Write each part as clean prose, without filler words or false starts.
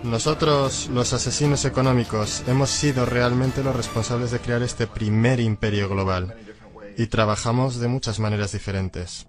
Nosotros, los asesinos económicos, hemos sido realmente los responsables de crear este primer imperio global. Y trabajamos de muchas maneras diferentes.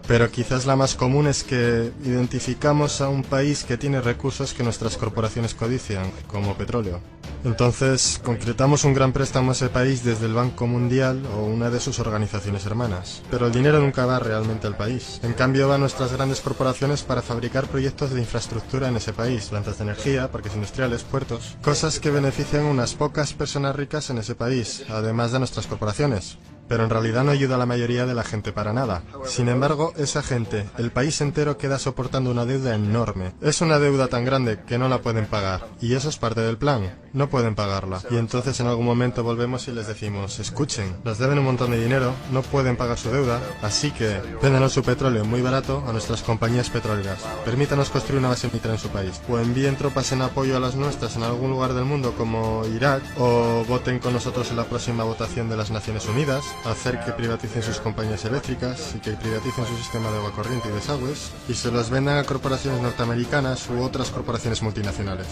Pero quizás la más común es que identificamos a un país que tiene recursos que nuestras corporaciones codician, como petróleo. Entonces, concretamos un gran préstamo a ese país desde el Banco Mundial o una de sus organizaciones hermanas. Pero el dinero nunca va realmente al país. En cambio, van nuestras grandes corporaciones para fabricar proyectos de infraestructura en ese país, plantas de energía, parques industriales, puertos, cosas que benefician a unas pocas personas ricas en ese país, además de nuestras corporaciones. Pero en realidad no ayuda a la mayoría de la gente para nada. Sin embargo, esa gente, el país entero queda soportando una deuda enorme. Es una deuda tan grande que no la pueden pagar. Y eso es parte del plan. No pueden pagarla. Y entonces en algún momento volvemos y les decimos, escuchen, nos deben un montón de dinero, no pueden pagar su deuda, así que véndanos su petróleo muy barato a nuestras compañías petroleras. Permítanos construir una base militar en su país. O envíen tropas en apoyo a las nuestras en algún lugar del mundo como Irak. O voten con nosotros en la próxima votación de las Naciones Unidas. Hacer que privaticen sus compañías eléctricas y que privaticen su sistema de agua corriente y desagües y se los vendan a corporaciones norteamericanas u otras corporaciones multinacionales.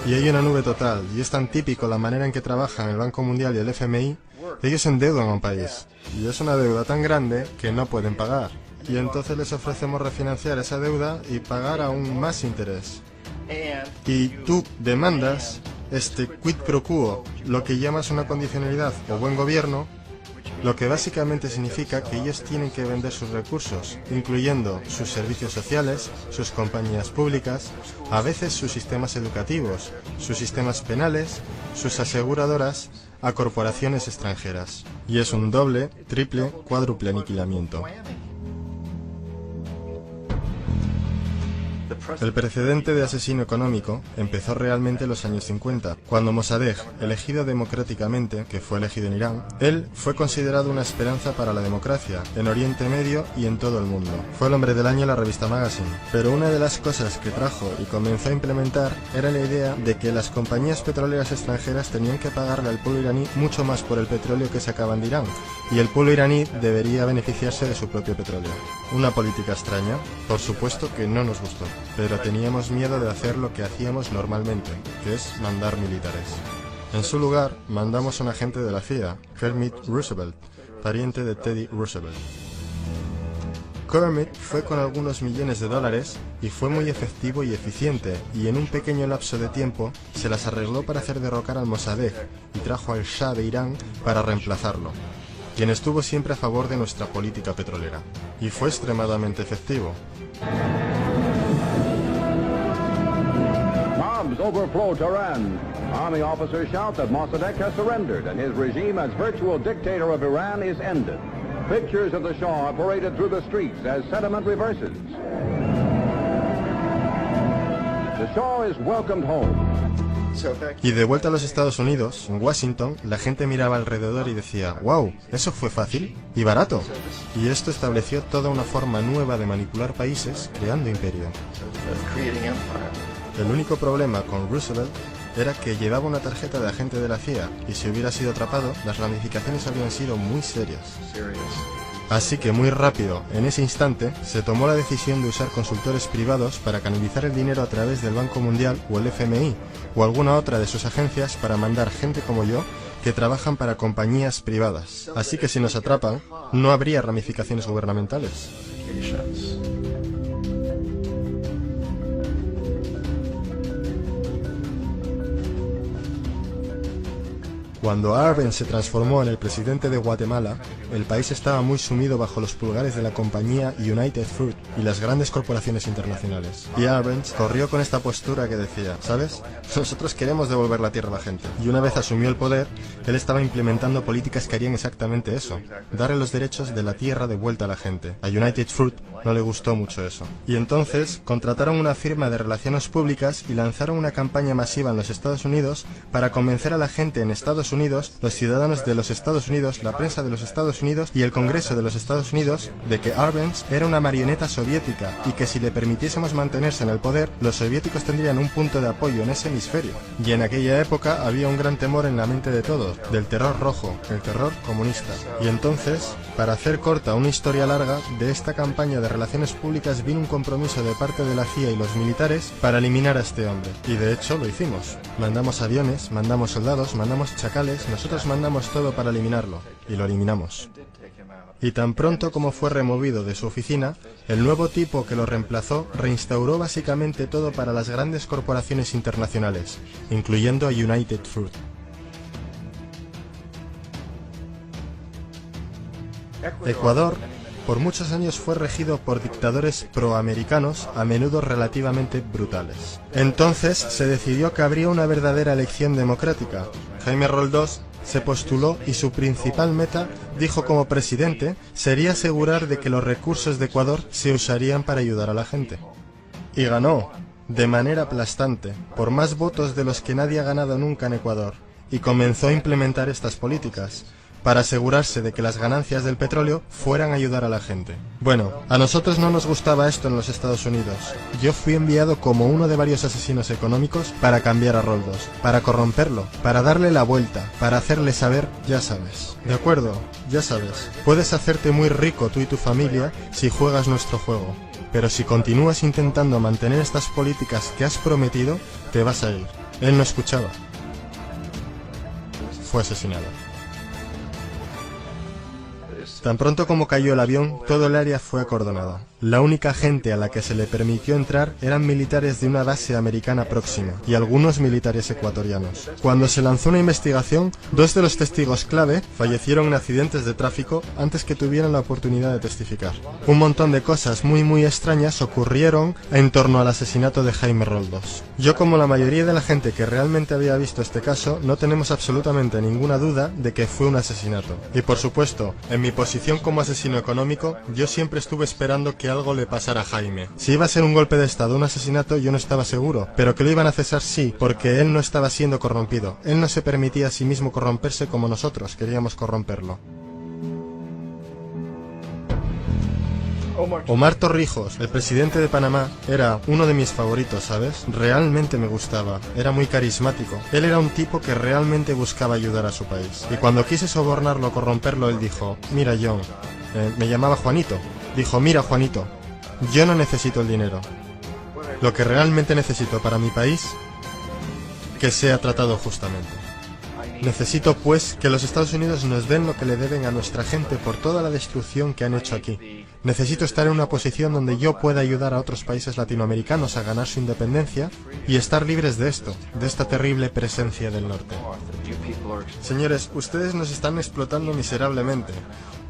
Y hay una nube total, y es tan típico la manera en que trabajan el Banco Mundial y el FMI. Ellos endeudan a un país, y es una deuda tan grande que no pueden pagar. Y entonces les ofrecemos refinanciar esa deuda y pagar aún más interés. Y tú demandas este quid pro quo, lo que llamas una condicionalidad o buen gobierno, lo que básicamente significa que ellos tienen que vender sus recursos, incluyendo sus servicios sociales, sus compañías públicas, a veces sus sistemas educativos, sus sistemas penales, sus aseguradoras, a corporaciones extranjeras. Y es un doble, triple, cuádruple aniquilamiento. El precedente de asesino económico empezó realmente en los años 50, cuando Mossadegh, elegido democráticamente, que fue elegido en Irán, él fue considerado una esperanza para la democracia, en Oriente Medio y en todo el mundo. Fue el hombre del año en la revista Magazine. Pero una de las cosas que trajo y comenzó a implementar era la idea de que las compañías petroleras extranjeras tenían que pagarle al pueblo iraní mucho más por el petróleo que sacaban de Irán, y el pueblo iraní debería beneficiarse de su propio petróleo. Una política extraña, por supuesto que no nos gustó. Pero teníamos miedo de hacer lo que hacíamos normalmente, que es mandar militares. En su lugar, mandamos a un agente de la CIA, Kermit Roosevelt, pariente de Teddy Roosevelt. Kermit fue con algunos millones de dólares y fue muy efectivo y eficiente, y en un pequeño lapso de tiempo se las arregló para hacer derrocar al Mossadegh y trajo al Shah de Irán para reemplazarlo, quien estuvo siempre a favor de nuestra política petrolera. Y fue extremadamente efectivo. Bombs overflow Tehran. Army officers shout that Mossadegh has surrendered and his regime as virtual dictator of Iran is ended. Pictures of the Shah are paraded through the streets as sentiment reverses. The Shah is welcomed home. Y de vuelta a los Estados Unidos, en Washington, la gente miraba alrededor y decía, wow, ¿eso fue fácil? Y barato. Y esto estableció toda una forma nueva de manipular países creando imperio. El único problema con Roosevelt era que llevaba una tarjeta de agente de la CIA, y si hubiera sido atrapado, las ramificaciones habrían sido muy serias. Así que muy rápido, en ese instante, se tomó la decisión de usar consultores privados para canalizar el dinero a través del Banco Mundial o el FMI, o alguna otra de sus agencias para mandar gente como yo, que trabajan para compañías privadas. Así que si nos atrapan, no habría ramificaciones gubernamentales. Cuando Arbenz se transformó en el presidente de Guatemala, el país estaba muy sumido bajo los pulgares de la compañía United Fruit y las grandes corporaciones internacionales. Y Arbenz corrió con esta postura que decía, ¿sabes? Nosotros queremos devolver la tierra a la gente. Y una vez asumió el poder, él estaba implementando políticas que harían exactamente eso, darle los derechos de la tierra de vuelta a la gente. A United Fruit no le gustó mucho eso. Y entonces contrataron una firma de relaciones públicas y lanzaron una campaña masiva en los Estados Unidos para convencer a la gente en Estados Unidos, los ciudadanos de los Estados Unidos, la prensa de los Estados Unidos y el Congreso de los Estados Unidos, de que Arbenz era una marioneta soviética y que si le permitiésemos mantenerse en el poder, los soviéticos tendrían un punto de apoyo en ese hemisferio. Y en aquella época había un gran temor en la mente de todos, del terror rojo, el terror comunista. Y entonces Para hacer corta una historia larga, de esta campaña de relaciones públicas vino un compromiso de parte de la CIA y los militares para eliminar a este hombre. Y de hecho lo hicimos. Mandamos aviones, mandamos soldados, mandamos chacales, nosotros mandamos todo para eliminarlo. Y lo eliminamos. Y tan pronto como fue removido de su oficina, el nuevo tipo que lo reemplazó reinstauró básicamente todo para las grandes corporaciones internacionales, incluyendo a United Fruit. Ecuador, por muchos años fue regido por dictadores proamericanos, a menudo relativamente brutales. Entonces se decidió que habría una verdadera elección democrática. Jaime Roldós se postuló y su principal meta, dijo como presidente, sería asegurar de que los recursos de Ecuador se usarían para ayudar a la gente. Y ganó, de manera aplastante, por más votos de los que nadie ha ganado nunca en Ecuador, y comenzó a implementar estas políticas, para asegurarse de que las ganancias del petróleo fueran a ayudar a la gente. Bueno, a nosotros no nos gustaba esto en los Estados Unidos. Yo fui enviado como uno de varios asesinos económicos para cambiar a Roldós, para corromperlo, para darle la vuelta, para hacerle saber, ya sabes. De acuerdo, ya sabes, puedes hacerte muy rico tú y tu familia si juegas nuestro juego, pero si continúas intentando mantener estas políticas que has prometido, te vas a ir. Él no escuchaba. Fue asesinado. Tan pronto como cayó el avión, todo el área fue acordonada. La única gente a la que se le permitió entrar eran militares de una base americana próxima, y algunos militares ecuatorianos. Cuando se lanzó una investigación, 2 de los testigos clave fallecieron en accidentes de tráfico antes que tuvieran la oportunidad de testificar. Un montón de cosas muy extrañas ocurrieron en torno al asesinato de Jaime Roldós. Yo, como la mayoría de la gente que realmente había visto este caso, no tenemos absolutamente ninguna duda de que fue un asesinato. Y por supuesto, en mi posición como asesino económico, yo siempre estuve esperando que algo le pasara a Jaime. Si iba a ser un golpe de estado o un asesinato, yo no estaba seguro, pero que lo iban a cesar sí, porque él no estaba siendo corrompido. Él no se permitía a sí mismo corromperse como nosotros queríamos corromperlo. Omar Torrijos, el presidente de Panamá, era uno de mis favoritos, ¿sabes? Realmente me gustaba, era muy carismático. Él era un tipo que realmente buscaba ayudar a su país. Y cuando quise sobornarlo o corromperlo, él dijo, mira John, me llamaba Juanito, dijo, mira Juanito, yo no necesito el dinero. Lo que realmente necesito para mi país, que sea tratado justamente. Necesito, pues, que los Estados Unidos nos den lo que le deben a nuestra gente por toda la destrucción que han hecho aquí. Necesito estar en una posición donde yo pueda ayudar a otros países latinoamericanos a ganar su independencia y estar libres de esto, de esta terrible presencia del norte. Señores, ustedes nos están explotando miserablemente.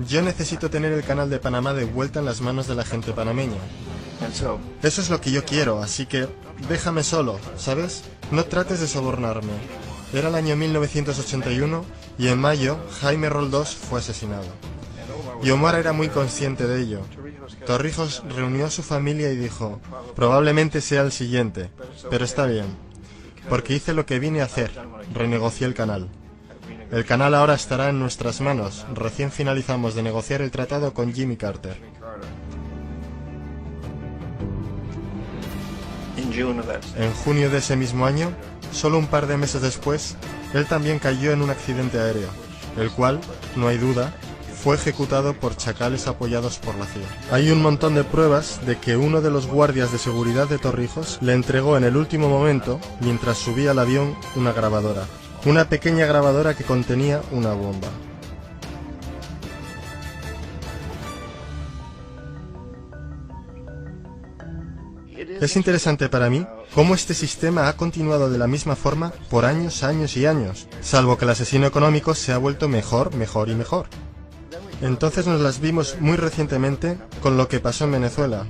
Yo necesito tener el canal de Panamá de vuelta en las manos de la gente panameña. Eso es lo que yo quiero, así que déjame solo, ¿sabes? No trates de sobornarme. Era el año 1981 y en mayo Jaime Roldós fue asesinado. Y Omar era muy consciente de ello. Torrijos reunió a su familia y dijo, probablemente sea el siguiente, pero está bien, porque hice lo que vine a hacer, renegocié el canal. El canal ahora estará en nuestras manos, recién finalizamos de negociar el tratado con Jimmy Carter. En junio de ese mismo año, solo un par de meses después, él también cayó en un accidente aéreo, el cual, no hay duda, fue ejecutado por chacales apoyados por la CIA. Hay un montón de pruebas de que uno de los guardias de seguridad de Torrijos le entregó en el último momento, mientras subía al avión, una grabadora. Una pequeña grabadora que contenía una bomba. Es interesante para mí cómo este sistema ha continuado de la misma forma por años y años, salvo que el asesino económico se ha vuelto mejor y mejor. Entonces nos las vimos muy recientemente con lo que pasó en Venezuela.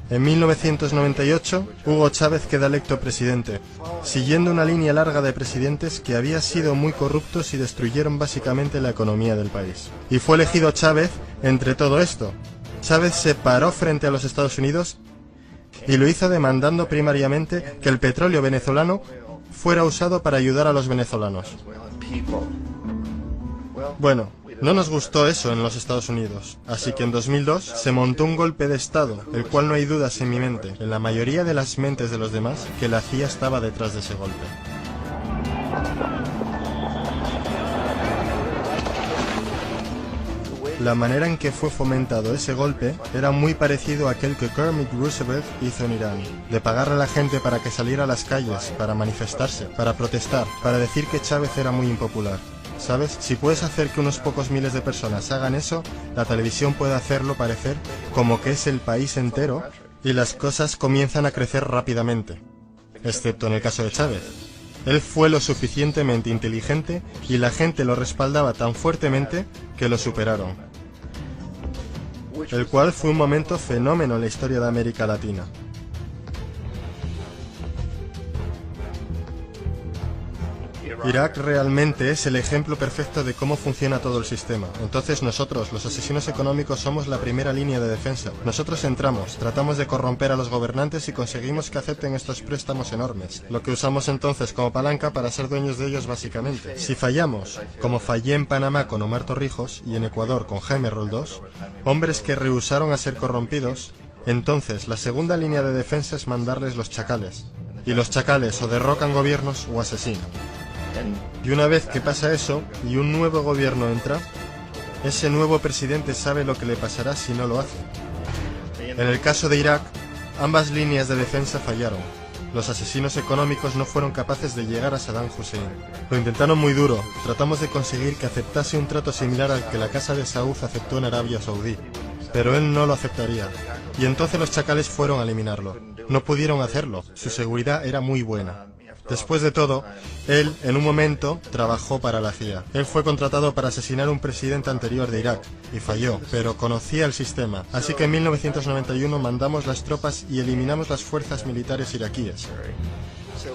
En 1998, Hugo Chávez queda electo presidente, siguiendo una línea larga de presidentes que había sido muy corruptos y destruyeron básicamente la economía del país. Y fue elegido Chávez entre todo esto. Chávez se paró frente a los Estados Unidos y lo hizo demandando primariamente que el petróleo venezolano fuera usado para ayudar a los venezolanos. Bueno, no nos gustó eso en los Estados Unidos, así que en 2002 se montó un golpe de Estado, el cual no hay dudas en mi mente, en la mayoría de las mentes de los demás, que la CIA estaba detrás de ese golpe. La manera en que fue fomentado ese golpe era muy parecido a aquel que Kermit Roosevelt hizo en Irán, de pagarle a la gente para que saliera a las calles, para manifestarse, para protestar, para decir que Chávez era muy impopular. ¿Sabes? Si puedes hacer que unos pocos miles de personas hagan eso, la televisión puede hacerlo parecer como que es el país entero y las cosas comienzan a crecer rápidamente. Excepto en el caso de Chávez. Él fue lo suficientemente inteligente y la gente lo respaldaba tan fuertemente que lo superaron. El cual fue un momento fenómeno en la historia de América Latina. Irak realmente es el ejemplo perfecto de cómo funciona todo el sistema. Entonces nosotros, los asesinos económicos, somos la primera línea de defensa. Nosotros entramos, tratamos de corromper a los gobernantes y conseguimos que acepten estos préstamos enormes, lo que usamos entonces como palanca para ser dueños de ellos básicamente. Si fallamos, como fallé en Panamá con Omar Torrijos y en Ecuador con Jaime Roldós, hombres que rehusaron a ser corrompidos, entonces la segunda línea de defensa es mandarles los chacales. Y los chacales o derrocan gobiernos o asesinan. Y una vez que pasa eso, y un nuevo gobierno entra, ese nuevo presidente sabe lo que le pasará si no lo hace. En el caso de Irak, ambas líneas de defensa fallaron. Los asesinos económicos no fueron capaces de llegar a Saddam Hussein. Lo intentaron muy duro, tratamos de conseguir que aceptase un trato similar al que la Casa de Saud aceptó en Arabia Saudí. Pero él no lo aceptaría. Y entonces los chacales fueron a eliminarlo. No pudieron hacerlo, su seguridad era muy buena. Después de todo, él, en un momento, trabajó para la CIA. Él fue contratado para asesinar a un presidente anterior de Irak, y falló, pero conocía el sistema. Así que en 1991 mandamos las tropas y eliminamos las fuerzas militares iraquíes.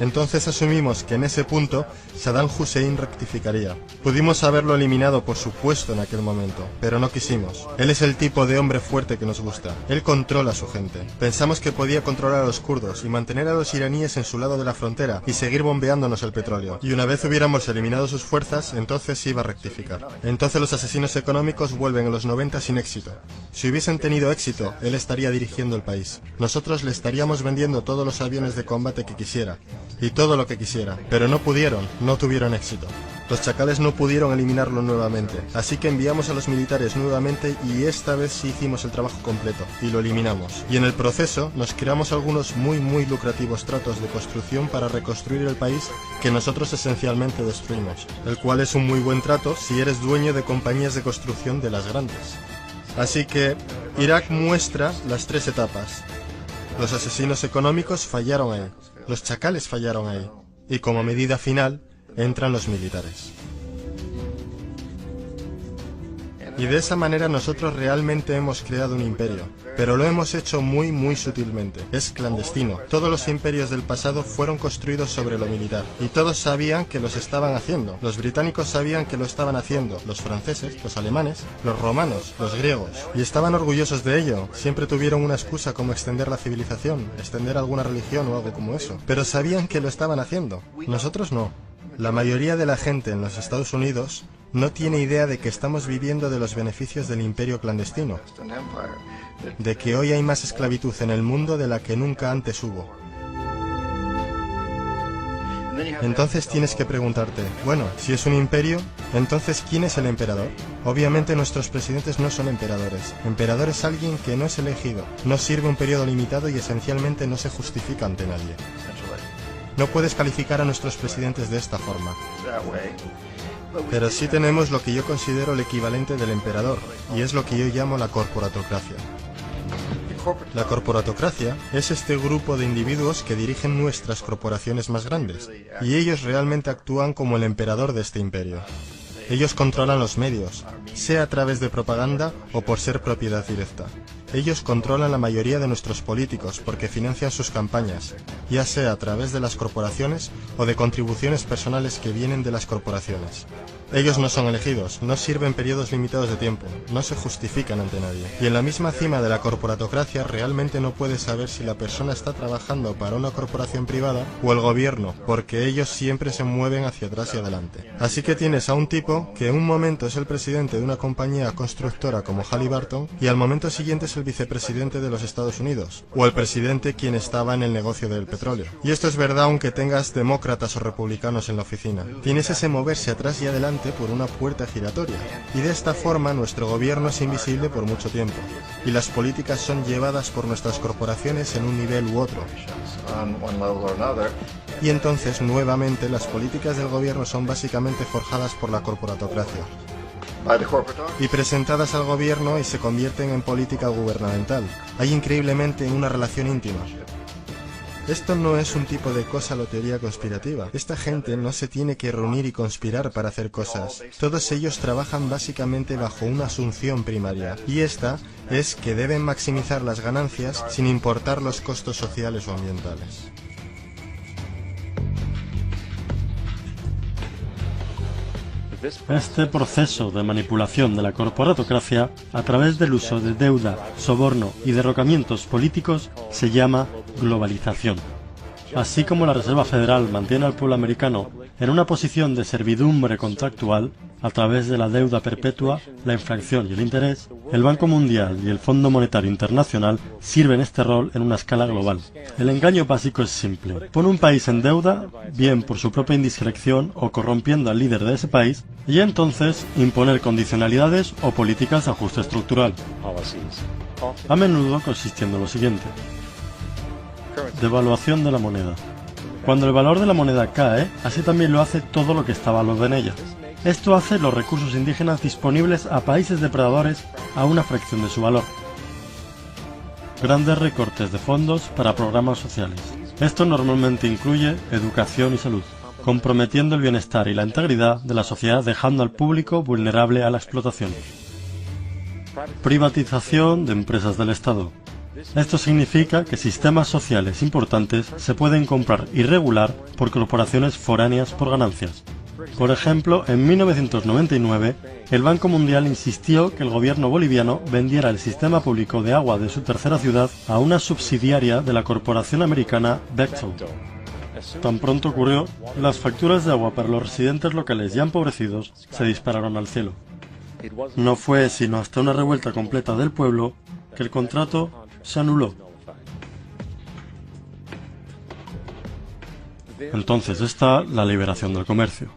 Entonces asumimos que en ese punto Saddam Hussein rectificaría. Pudimos haberlo eliminado por supuesto en aquel momento, pero no quisimos. Él es el tipo de hombre fuerte que nos gusta. Él controla a su gente. Pensamos que podía controlar a los kurdos y mantener a los iraníes en su lado de la frontera y seguir bombeándonos el petróleo. Y una vez hubiéramos eliminado sus fuerzas, entonces iba a rectificar. Entonces los asesinos económicos vuelven en los 90 sin éxito. Si hubiesen tenido éxito, él estaría dirigiendo el país. Nosotros le estaríamos vendiendo todos los aviones de combate que quisiera. Y todo lo que quisiera, pero no pudieron, no tuvieron éxito. Los chacales no pudieron eliminarlo nuevamente, así que enviamos a los militares nuevamente y esta vez sí hicimos el trabajo completo, y lo eliminamos. Y en el proceso nos creamos algunos muy lucrativos tratos de construcción para reconstruir el país que nosotros esencialmente destruimos, el cual es un muy buen trato si eres dueño de compañías de construcción de las grandes. Así que Irak muestra las tres etapas. Los asesinos económicos fallaron ahí. Los chacales fallaron ahí, y como medida final, entran los militares. Y de esa manera nosotros realmente hemos creado un imperio, pero lo hemos hecho muy sutilmente. Es clandestino. Todos los imperios del pasado fueron construidos sobre lo militar, y todos sabían que los estaban haciendo. Los británicos sabían que lo estaban haciendo, los franceses, los alemanes, los romanos, los griegos, y estaban orgullosos de ello. Siempre tuvieron una excusa como extender la civilización, extender alguna religión o algo como eso, pero sabían que lo estaban haciendo. Nosotros no. La mayoría de la gente en los Estados Unidos no tiene idea de que estamos viviendo de los beneficios del imperio clandestino, de que hoy hay más esclavitud en el mundo de la que nunca antes hubo. Entonces tienes que preguntarte, bueno, si es un imperio, entonces ¿quién es el emperador? Obviamente nuestros presidentes no son emperadores. Emperador es alguien que no es elegido, no sirve un periodo limitado y esencialmente no se justifica ante nadie. No puedes calificar a nuestros presidentes de esta forma. Pero sí tenemos lo que yo considero el equivalente del emperador, y es lo que yo llamo la corporatocracia. La corporatocracia es este grupo de individuos que dirigen nuestras corporaciones más grandes, y ellos realmente actúan como el emperador de este imperio. Ellos controlan los medios, sea a través de propaganda o por ser propiedad directa. Ellos controlan la mayoría de nuestros políticos porque financian sus campañas, ya sea a través de las corporaciones o de contribuciones personales que vienen de las corporaciones. Ellos no son elegidos, no sirven periodos limitados de tiempo, no se justifican ante nadie. Y en la misma cima de la corporatocracia realmente no puedes saber si la persona está trabajando para una corporación privada o el gobierno, porque ellos siempre se mueven hacia atrás y adelante. Así que tienes a un tipo que en un momento es el presidente de una compañía constructora como Halliburton y al momento siguiente es el vicepresidente de los Estados Unidos, o el presidente quien estaba en el negocio del petróleo. Y esto es verdad aunque tengas demócratas o republicanos en la oficina. Tienes ese moverse atrás y adelante adelante por una puerta giratoria. Y de esta forma nuestro gobierno es invisible por mucho tiempo. Y las políticas son llevadas por nuestras corporaciones en un nivel u otro. Y entonces, nuevamente, las políticas del gobierno son básicamente forjadas por la corporatocracia y presentadas al gobierno y se convierten en política gubernamental. Hay increíblemente una relación íntima. Esto no es un tipo de cosa o teoría conspirativa. Esta gente no se tiene que reunir y conspirar para hacer cosas. Todos ellos trabajan básicamente bajo una asunción primaria, y esta es que deben maximizar las ganancias sin importar los costos sociales o ambientales. Este proceso de manipulación de la corporatocracia a través del uso de deuda, soborno y derrocamientos políticos se llama globalización. Así como la Reserva Federal mantiene al pueblo americano en una posición de servidumbre contractual a través de la deuda perpetua, la inflación y el interés, el Banco Mundial y el Fondo Monetario Internacional sirven este rol en una escala global. El engaño básico es simple. Pone un país en deuda, bien por su propia indiscreción o corrompiendo al líder de ese país, y entonces imponer condicionalidades o políticas de ajuste estructural. A menudo consistiendo en lo siguiente: devaluación de la moneda. Cuando el valor de la moneda cae, así también lo hace todo lo que está valorado en ella. Esto hace los recursos indígenas disponibles a países depredadores a una fracción de su valor. Grandes recortes de fondos para programas sociales. Esto normalmente incluye educación y salud, comprometiendo el bienestar y la integridad de la sociedad, dejando al público vulnerable a la explotación. Privatización de empresas del Estado. Esto significa que sistemas sociales importantes se pueden comprar y regular por corporaciones foráneas por ganancias. Por ejemplo, en 1999, el Banco Mundial insistió que el gobierno boliviano vendiera el sistema público de agua de su tercera ciudad a una subsidiaria de la corporación americana Bechtel. Tan pronto ocurrió, las facturas de agua para los residentes locales ya empobrecidos se dispararon al cielo. No fue sino hasta una revuelta completa del pueblo que el contrato se anuló. Entonces está la liberación del comercio,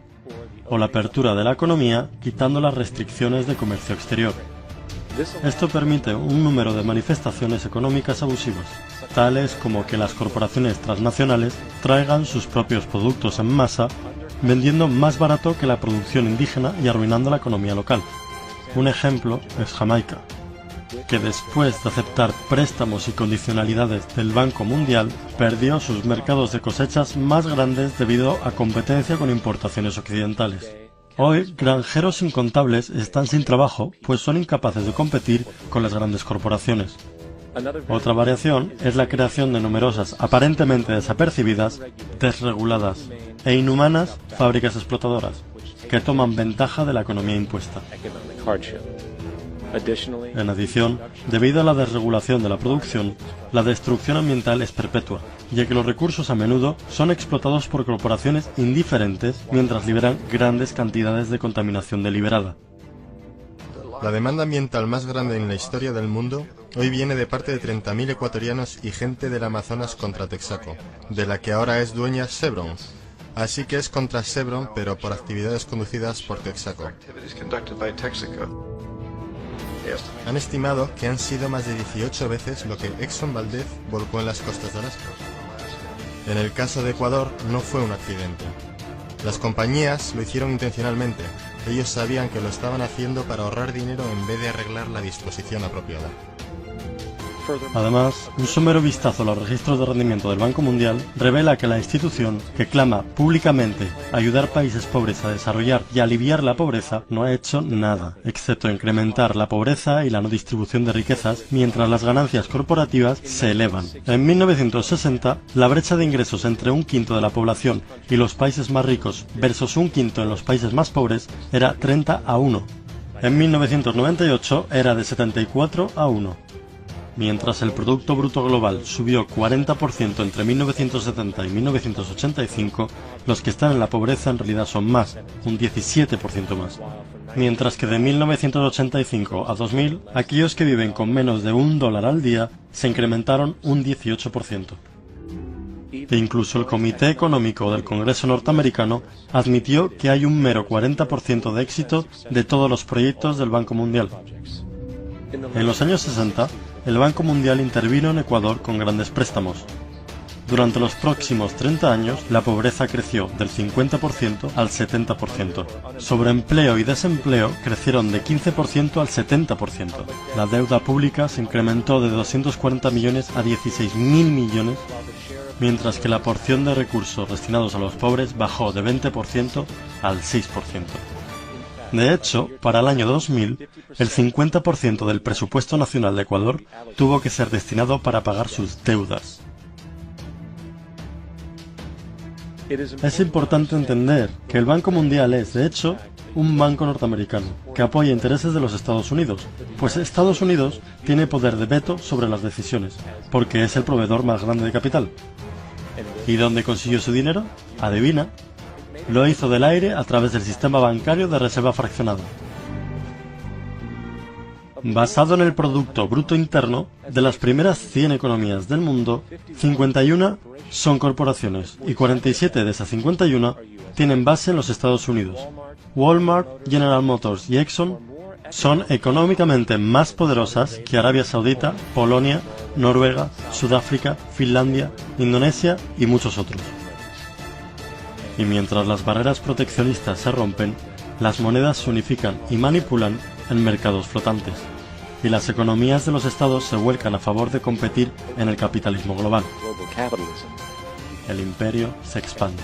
o la apertura de la economía quitando las restricciones de comercio exterior. Esto permite un número de manifestaciones económicas abusivas, tales como que las corporaciones transnacionales traigan sus propios productos en masa, vendiendo más barato que la producción indígena y arruinando la economía local. Un ejemplo es Jamaica, que después de aceptar préstamos y condicionalidades del Banco Mundial, perdió sus mercados de cosechas más grandes debido a competencia con importaciones occidentales. Hoy, granjeros incontables están sin trabajo, pues son incapaces de competir con las grandes corporaciones. Otra variación es la creación de numerosas, aparentemente desapercibidas, desreguladas e inhumanas fábricas explotadoras, que toman ventaja de la economía impuesta. En adición, debido a la desregulación de la producción, la destrucción ambiental es perpetua, ya que los recursos a menudo son explotados por corporaciones indiferentes mientras liberan grandes cantidades de contaminación deliberada. La demanda ambiental más grande en la historia del mundo hoy viene de parte de 30.000 ecuatorianos y gente del Amazonas contra Texaco, de la que ahora es dueña Chevron. Así que es contra Chevron, pero por actividades conducidas por Texaco. Han estimado que han sido más de 18 veces lo que Exxon Valdez volcó en las costas de Alaska. En el caso de Ecuador no fue un accidente. Las compañías lo hicieron intencionalmente. Ellos sabían que lo estaban haciendo para ahorrar dinero en vez de arreglar la disposición apropiada. Además, un somero vistazo a los registros de rendimiento del Banco Mundial revela que la institución, que clama públicamente ayudar países pobres a desarrollar y aliviar la pobreza, no ha hecho nada, excepto incrementar la pobreza y la no distribución de riquezas, mientras las ganancias corporativas se elevan. En 1960, la brecha de ingresos entre 1/5 de la población y los países más ricos versus 1/5 en los países más pobres era 30-1. En 1998 era de 74-1. Mientras el Producto Bruto Global subió 40% entre 1970 y 1985, los que están en la pobreza en realidad son más, un 17% más. Mientras que de 1985 a 2000, aquellos que viven con menos de $1 al día se incrementaron un 18%. e incluso el Comité Económico del Congreso norteamericano admitió que hay un mero 40% de éxito de todos los proyectos del Banco Mundial. En los años 60, el Banco Mundial intervino en Ecuador con grandes préstamos. Durante los próximos 30 años, la pobreza creció del 50% al 70%. Sobreempleo y desempleo crecieron de 15% al 70%. La deuda pública se incrementó de 240 millones a 16.000 millones, mientras que la porción de recursos destinados a los pobres bajó de 20% al 6%. De hecho, para el año 2000, el 50% del presupuesto nacional de Ecuador tuvo que ser destinado para pagar sus deudas. Es importante entender que el Banco Mundial es, de hecho, un banco norteamericano que apoya intereses de los Estados Unidos, pues Estados Unidos tiene poder de veto sobre las decisiones, porque es el proveedor más grande de capital. ¿Y dónde consiguió su dinero? Adivina. Lo hizo del aire a través del sistema bancario de reserva fraccionada. Basado en el Producto Bruto Interno, de las primeras 100 economías del mundo, 51 son corporaciones y 47 de esas 51 tienen base en los Estados Unidos. Walmart, General Motors y Exxon son económicamente más poderosas que Arabia Saudita, Polonia, Noruega, Sudáfrica, Finlandia, Indonesia y muchos otros. Y mientras las barreras proteccionistas se rompen, las monedas se unifican y manipulan en mercados flotantes, y las economías de los estados se vuelcan a favor de competir en el capitalismo global. El imperio se expande.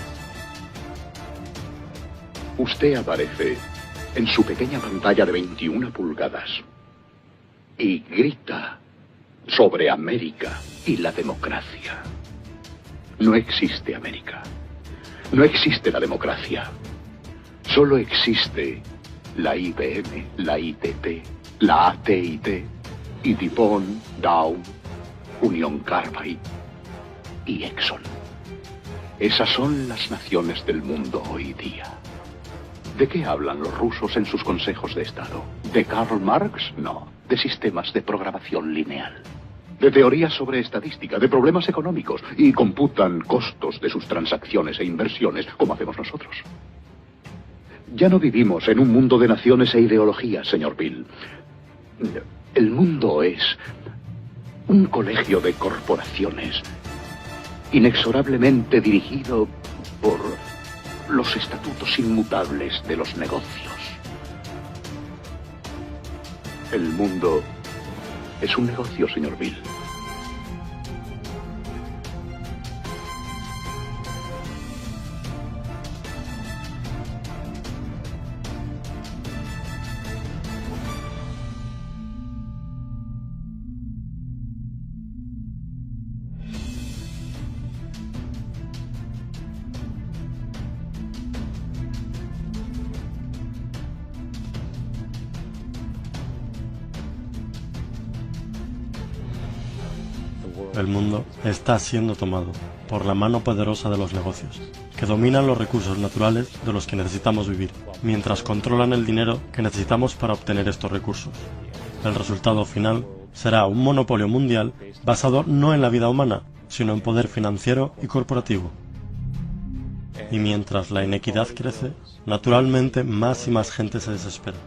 Usted aparece en su pequeña pantalla de 21 pulgadas y grita sobre América y la democracia. No existe América. No existe la democracia. Solo existe la IBM, la ITT, la AT&T y DuPont, Dow, Union Carbide y Exxon. Esas son las naciones del mundo hoy día. ¿De qué hablan los rusos en sus consejos de Estado? ¿De Karl Marx? No. De sistemas de programación lineal. De teorías sobre estadística, de problemas económicos, y computan costos de sus transacciones e inversiones, como hacemos nosotros. Ya no vivimos en un mundo de naciones e ideologías, señor Bill. El mundo es un colegio de corporaciones, inexorablemente dirigido por los estatutos inmutables de los negocios. El mundo es un negocio, señor Bill. El mundo está siendo tomado por la mano poderosa de los negocios, que dominan los recursos naturales de los que necesitamos vivir, mientras controlan el dinero que necesitamos para obtener estos recursos. El resultado final será un monopolio mundial basado no en la vida humana, sino en poder financiero y corporativo. Y mientras la inequidad crece, naturalmente más y más gente se desespera.